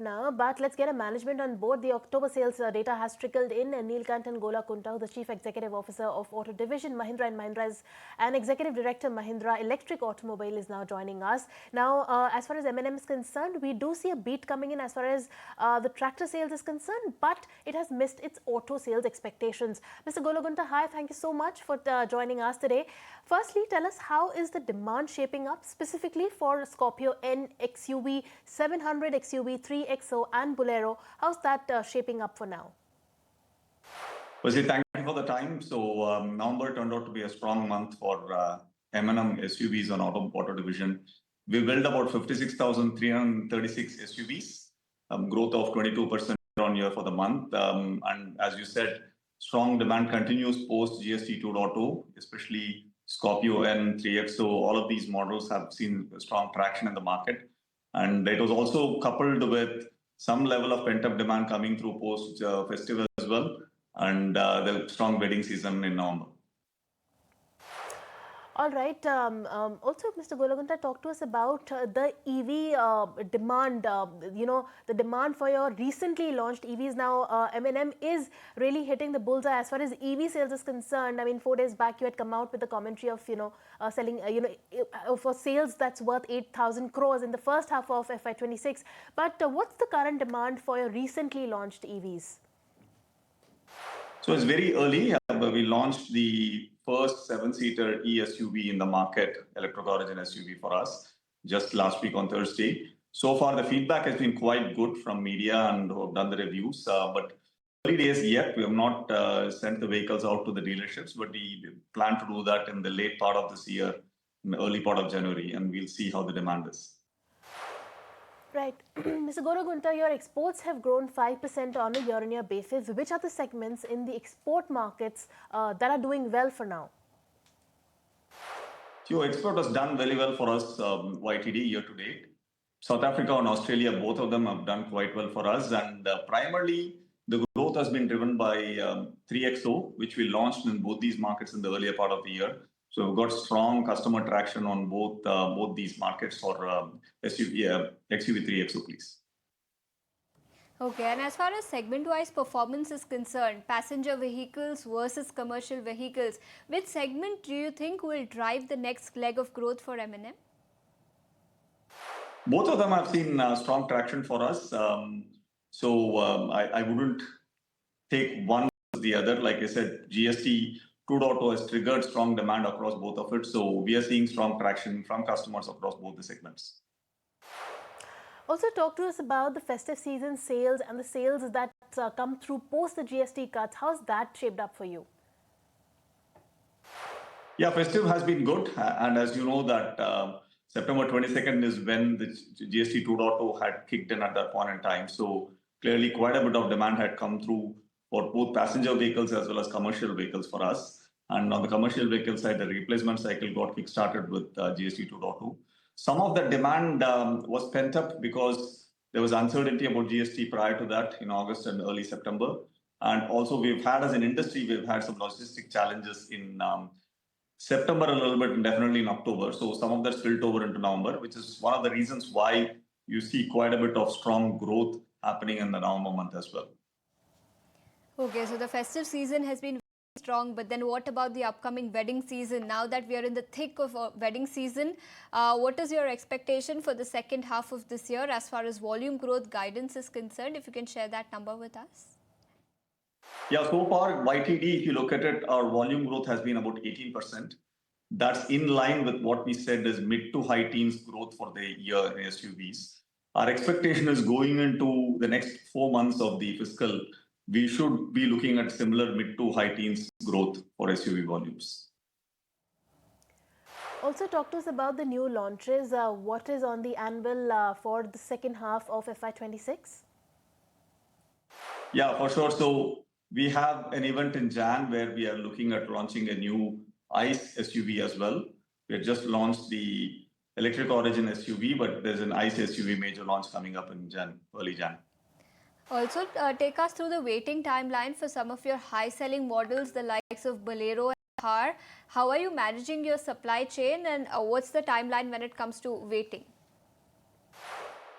now, but let's get a management on board. The October sales data has trickled in. Nalinikanth Gollagunta, the Chief Executive Officer of Auto Division, Mahindra and Mahindra, and Executive Director, Mahindra Electric Automobile, is now joining us. Now, as far as M&M is concerned, we do see a beat coming in as far as the tractor sales is concerned, but it has missed its auto sales expectations. Mr. Gollagunta, hi, thank you so much for joining us today. Firstly, tell us, how is the demand shaping up specifically for Scorpio N, XUV 700, XUV 3XO and Bolero? How's that shaping up for now? Thank you for the time. So November turned out to be a strong month for M&M SUVs on auto division. We built about 56,336 SUVs, growth of 22% on year for the month. And as you said, strong demand continues post-GST 2.0, especially Scorpio N, 3XO. All of these models have seen strong traction in the market. And it was also coupled with some level of pent-up demand coming through post-Festive as well, and the strong wedding season in November. All right. Also, Mr. Gollagunta, talk to us about the EV demand. The demand for your recently launched EVs. Now, M&M is really hitting the bullseye as far as EV sales is concerned. I mean, 4 days back, you had come out with the commentary of, selling, for sales that's worth 8,000 crores in the first half of FY26. But what's the current demand for your recently launched EVs? So it's very early. We launched the first 7-seater e-SUV in the market, electric origin SUV for us, just last week on Thursday. So far, the feedback has been quite good from media and who have done the reviews. But early days yet, we have not sent the vehicles out to the dealerships, but we plan to do that in the late part of this year, in the early part of January, and we'll see how the demand is. Right. Mr. Gollagunta, your exports have grown 5% on a year-on-year basis. Which are the segments in the export markets that are doing well for now? Your export has done very well for us YTD year to date. South Africa and Australia, both of them have done quite well for us. And primarily, the growth has been driven by 3XO, which we launched in both these markets in the earlier part of the year. So we've got strong customer traction on both these markets for XUV 3XO, please. Okay, and as far as segment-wise performance is concerned, passenger vehicles versus commercial vehicles, which segment do you think will drive the next leg of growth for M&M? Both of them have seen strong traction for us. I wouldn't take one or the other. Like I said, GST 2.0 has triggered strong demand across both of it. So we are seeing strong traction from customers across both the segments. Also, talk to us about the festive season sales and the sales that come through post the GST cuts. How's that shaped up for you? Yeah, festive has been good. And as you know that September 22nd is when the GST 2.0 had kicked in at that point in time. So clearly quite a bit of demand had come through for both passenger vehicles as well as commercial vehicles for us. And on the commercial vehicle side, the replacement cycle got kick-started with GST 2.2. Some of the demand was pent up because there was uncertainty about GST prior to that in August and early September. And also we've had, as an industry, we've had some logistic challenges in September a little bit and definitely in October. So some of that spilled over into November, which is one of the reasons why you see quite a bit of strong growth happening in the November month as well. Okay, so the festive season has been strong, but then what about the upcoming wedding season? Now that we are in the thick of a wedding season, what is your expectation for the second half of this year as far as volume growth guidance is concerned? If you can share that number with us. Yeah, so far, YTD, if you look at it, our volume growth has been about 18%. That's in line with what we said is mid to high teens growth for the year in SUVs. Our expectation is going into the next 4 months of the fiscal, we should be looking at similar mid to high teens growth for SUV volumes. Also, talk to us about the new launches. What is on the anvil for the second half of FY26? Yeah, for sure. So we have an event in Jan where we are looking at launching a new ICE SUV as well. We have just launched the electric origin SUV, but there's an ICE SUV major launch coming up in early Jan. Also, take us through the waiting timeline for some of your high-selling models, the likes of Bolero and Thar. How are you managing your supply chain, and what's the timeline when it comes to waiting?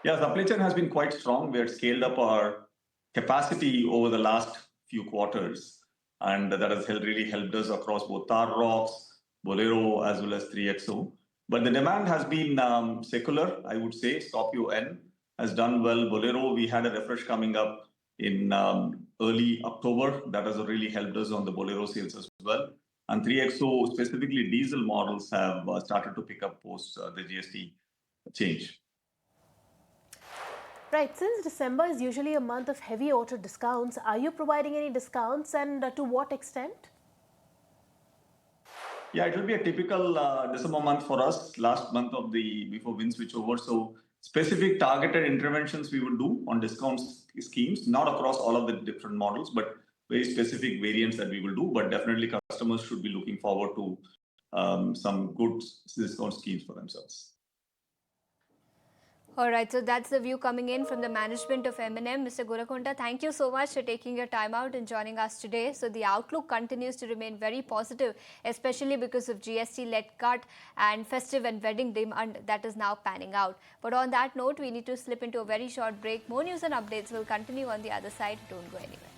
Yeah, supply chain has been quite strong. We had scaled up our capacity over the last few quarters, and that has really helped us across both Tar Rocks, Bolero, as well as 3XO. But the demand has been secular, I would say. Scorpio N has done well. Bolero, we had a refresh coming up in early October. That has really helped us on the Bolero sales as well. And 3XO, specifically diesel models, have started to pick up post the GST change. Right, since December is usually a month of heavy auto discounts, are you providing any discounts, and to what extent? Yeah, it will be a typical December month for us, last month of the before wind switchover. So specific targeted interventions we will do on discount schemes, not across all of the different models, but very specific variants that we will do. But definitely customers should be looking forward to some good discount schemes for themselves. All right, so that's the view coming in from the management of M&M. Mr. Gollagunta, thank you so much for taking your time out and joining us today. So the outlook continues to remain very positive, especially because of GST-led cut and festive and wedding demand that is now panning out. But on that note, we need to slip into a very short break. More news and updates will continue on the other side. Don't go anywhere.